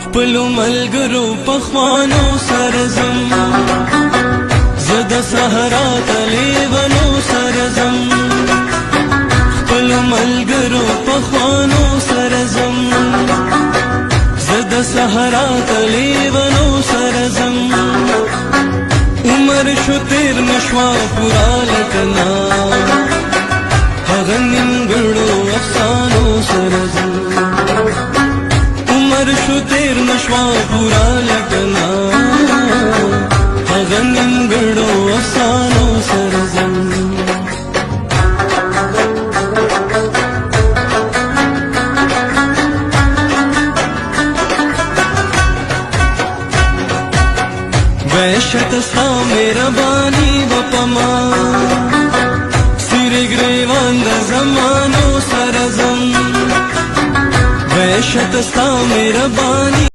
خپلو ملګرو پخوانو سره ځم، زه د صحرا د لیونو سره ځم، خپلو ملګرو پخوانو سره ځم، زه د صحرا د لیونو سره ځم. عمر شو تیر نشوا پورا لکنا، هغه نیمګړو افسانو سره ځم. عمر شو تیر نشوا پورا لکنا، هغه نیمګړو افسانو سره ځم. وحشت ستا مهرباني به په ما، سیرې ګریوان د زمانو سره ځم. وحشت ستا مهرباني